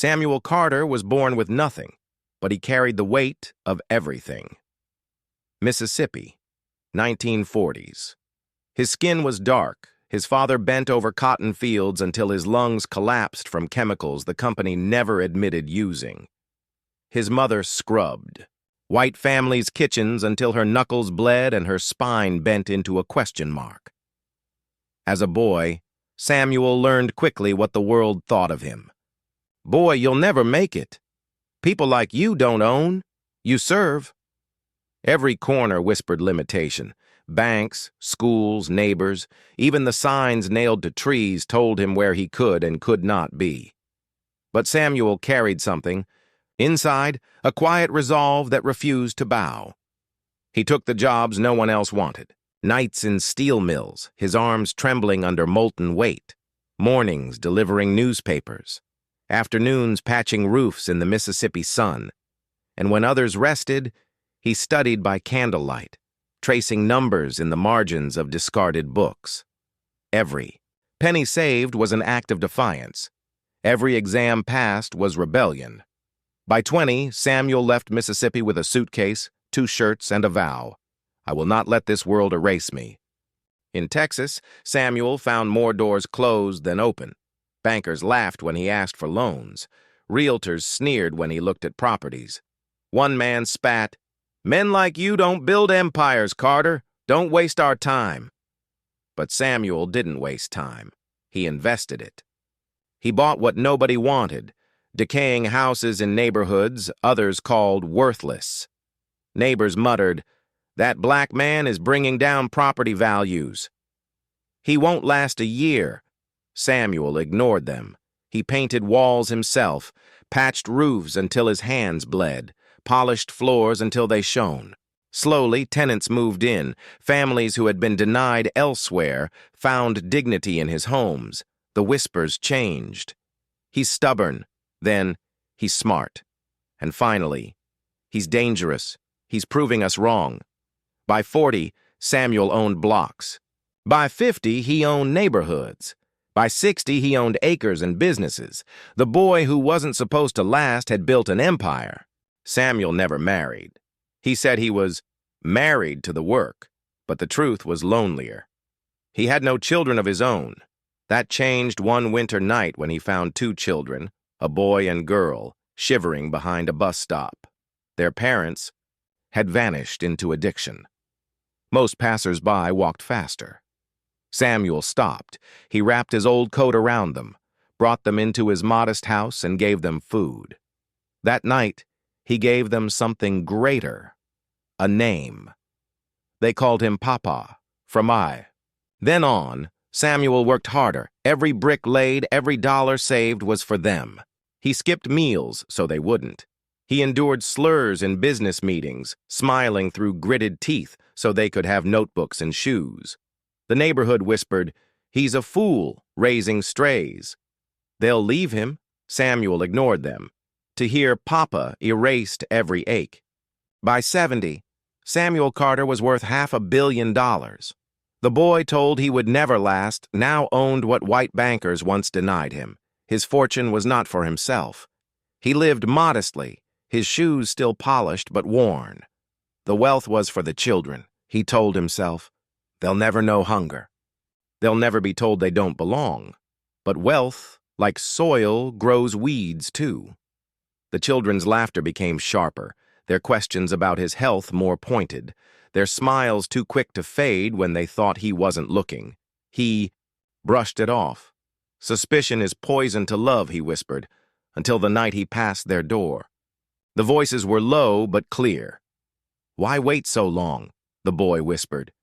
Samuel Carter was born with nothing, but he carried the weight of everything. Mississippi, 1940s. His skin was dark. His father bent over cotton fields until his lungs collapsed from chemicals the company never admitted using. His mother scrubbed white families' kitchens until her knuckles bled and her spine bent into a question mark. As a boy, Samuel learned quickly what the world thought of him. "Boy, you'll never make it. People like you don't own, you serve." Every corner whispered limitation. Banks, schools, neighbors, even the signs nailed to trees told him where he could and could not be. But Samuel carried something. Inside, a quiet resolve that refused to bow. He took the jobs no one else wanted. Nights in steel mills, his arms trembling under molten weight. Mornings delivering newspapers. Afternoons patching roofs in the Mississippi sun. And when others rested, he studied by candlelight, tracing numbers in the margins of discarded books. Every penny saved was an act of defiance. Every exam passed was rebellion. By 20, Samuel left Mississippi with a suitcase, 2 shirts, and a vow: "I will not let this world erase me." In Texas, Samuel found more doors closed than open. Bankers laughed when he asked for loans. Realtors sneered when he looked at properties. One man spat, "Men like you don't build empires, Carter. Don't waste our time." But Samuel didn't waste time. He invested it. He bought what nobody wanted, decaying houses in neighborhoods others called worthless. Neighbors muttered, "That black man is bringing down property values." "He won't last a year." Samuel ignored them. He painted walls himself, patched roofs until his hands bled, polished floors until they shone. Slowly, tenants moved in. Families who had been denied elsewhere found dignity in his homes. The whispers changed. "He's stubborn." Then, "He's smart." And finally, "He's dangerous. He's proving us wrong." By 40, Samuel owned blocks. By 50, he owned neighborhoods. By 60, he owned acres and businesses. The boy who wasn't supposed to last had built an empire. Samuel never married. He said he was married to the work, but the truth was lonelier. He had no children of his own. That changed one winter night when he found 2 children, a boy and girl, shivering behind a bus stop. Their parents had vanished into addiction. Most passers-by walked faster. Samuel stopped. He wrapped his old coat around them, brought them into his modest house, and gave them food. That night, he gave them something greater, a name. They called him Papa, from I. Then on, Samuel worked harder. Every brick laid, every dollar saved was for them. He skipped meals so they wouldn't. He endured slurs in business meetings, smiling through gritted teeth so they could have notebooks and shoes. The neighborhood whispered, "He's a fool, raising strays." "They'll leave him." Samuel ignored them. To hear Papa erased every ache. By 70, Samuel Carter was worth $500 million. The boy told he would never last now owned what white bankers once denied him. His fortune was not for himself. He lived modestly, his shoes still polished but worn. The wealth was for the children, he told himself. They'll never know hunger. They'll never be told they don't belong. But wealth, like soil, grows weeds too. The children's laughter became sharper, their questions about his health more pointed, their smiles too quick to fade when they thought he wasn't looking. He brushed it off. "Suspicion is poison to love," he whispered, until the night he passed their door. The voices were low but clear. "Why wait so long?" the boy whispered.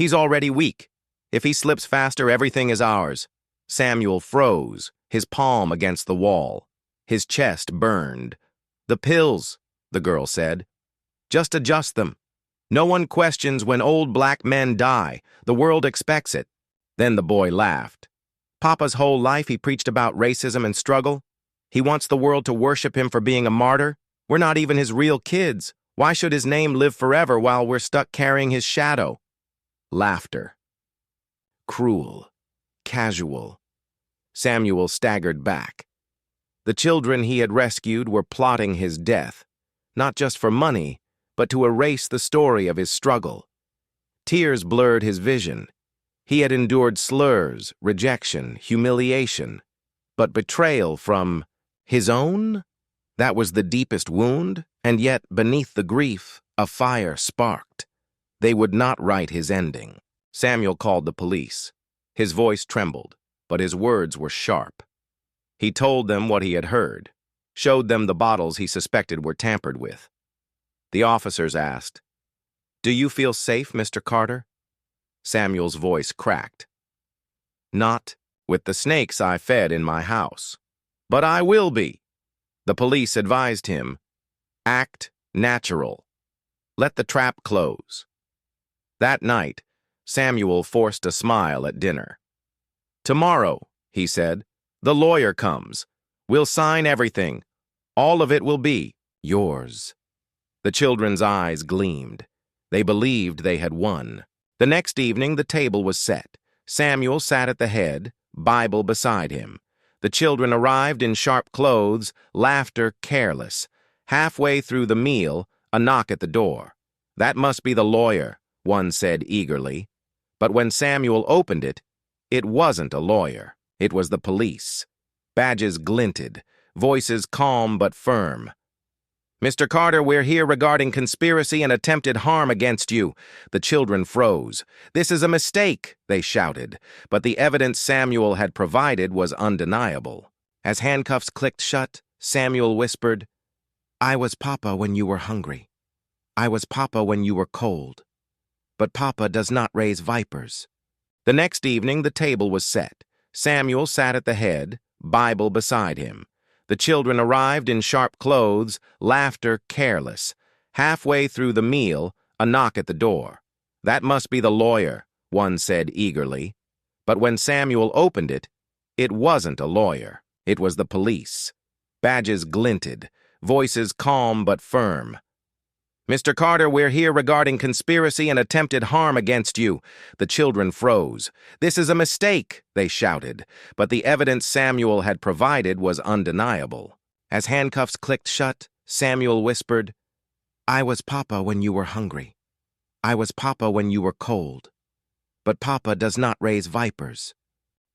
"He's already weak. If he slips faster, everything is ours." Samuel froze, his palm against the wall. His chest burned. "The pills," the girl said. "Just adjust them. No one questions when old black men die. The world expects it." Then the boy laughed. "Papa's whole life he preached about racism and struggle. He wants the world to worship him for being a martyr. We're not even his real kids. Why should his name live forever while we're stuck carrying his shadow?" Laughter. Cruel. Casual. Samuel staggered back. The children he had rescued were plotting his death, not just for money, but to erase the story of his struggle. Tears blurred his vision. He had endured slurs, rejection, humiliation, but betrayal from his own? That was the deepest wound, and yet, beneath the grief, a fire sparked. They would not write his ending. Samuel called the police. His voice trembled, but his words were sharp. He told them what he had heard, showed them the bottles he suspected were tampered with. The officers asked, "Do you feel safe, Mr. Carter?" Samuel's voice cracked. "Not with the snakes I fed in my house. But I will be." The police advised him, "Act natural. Let the trap close." That night, Samuel forced a smile at dinner. "Tomorrow," he said, "the lawyer comes. We'll sign everything. All of it will be yours." The children's eyes gleamed. They believed they had won. The next evening, the table was set. Samuel sat at the head, Bible beside him. The children arrived in sharp clothes, laughter careless. Halfway through the meal, a knock at the door. "That must be the lawyer," one said eagerly. But when Samuel opened it, it wasn't a lawyer. It was the police. Badges glinted, voices calm but firm. "Mr. Carter, we're here regarding conspiracy and attempted harm against you." The children froze. "This is a mistake," they shouted, but the evidence Samuel had provided was undeniable. As handcuffs clicked shut, Samuel whispered, "I was Papa when you were hungry. I was Papa when you were cold. But Papa does not raise vipers." The next evening, the table was set. Samuel sat at the head, Bible beside him. The children arrived in sharp clothes, laughter careless. Halfway through the meal, a knock at the door. "That must be the lawyer," one said eagerly. But when Samuel opened it, it wasn't a lawyer. It was the police. Badges glinted, voices calm but firm. "Mr. Carter, we're here regarding conspiracy and attempted harm against you." The children froze. "This is a mistake," they shouted, but the evidence Samuel had provided was undeniable. As handcuffs clicked shut, Samuel whispered, "I was Papa when you were hungry. I was Papa when you were cold. But Papa does not raise vipers."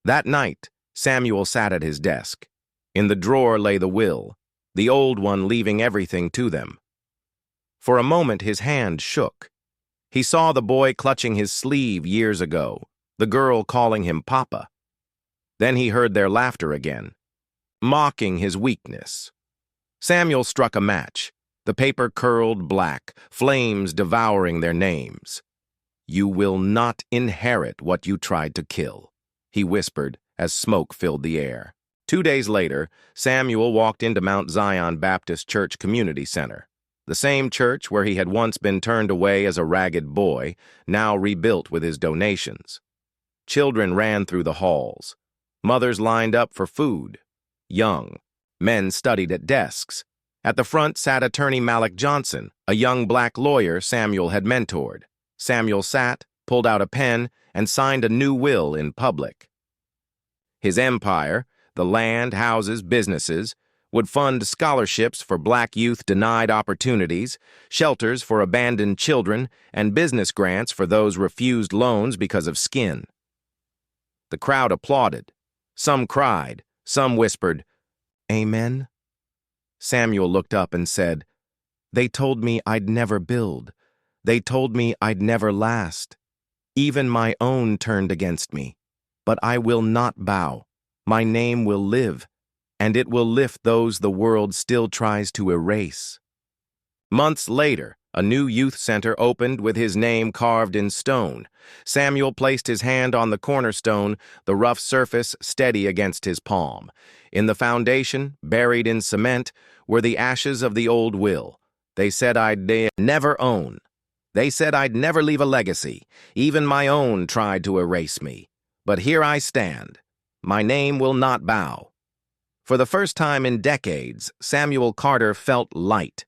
That night, Samuel sat at his desk. In the drawer lay the will, the old one leaving everything to them. For a moment, his hand shook. He saw the boy clutching his sleeve years ago, the girl calling him Papa. Then he heard their laughter again, mocking his weakness. Samuel struck a match. The paper curled black, flames devouring their names. "You will not inherit what you tried to kill," he whispered as smoke filled the air. 2 days later, Samuel walked into Mount Zion Baptist Church Community Center. The same church where he had once been turned away as a ragged boy, now rebuilt with his donations. Children ran through the halls. Mothers lined up for food. Young men studied at desks. At the front sat attorney Malik Johnson, a young black lawyer Samuel had mentored. Samuel sat, pulled out a pen, and signed a new will in public. His empire, the land, houses, businesses, would fund scholarships for black youth denied opportunities, shelters for abandoned children, and business grants for those refused loans because of skin. The crowd applauded. Some cried. Some whispered, "Amen." Samuel looked up and said, "They told me I'd never build. They told me I'd never last. Even my own turned against me. But I will not bow. My name will live, and it will lift those the world still tries to erase." Months later, a new youth center opened with his name carved in stone. Samuel placed his hand on the cornerstone, the rough surface steady against his palm. In the foundation, buried in cement, were the ashes of the old will. They said I'd never own. They said I'd never leave a legacy. Even my own tried to erase me. But here I stand. My name will not bow. For the first time in decades, Samuel Carter felt light.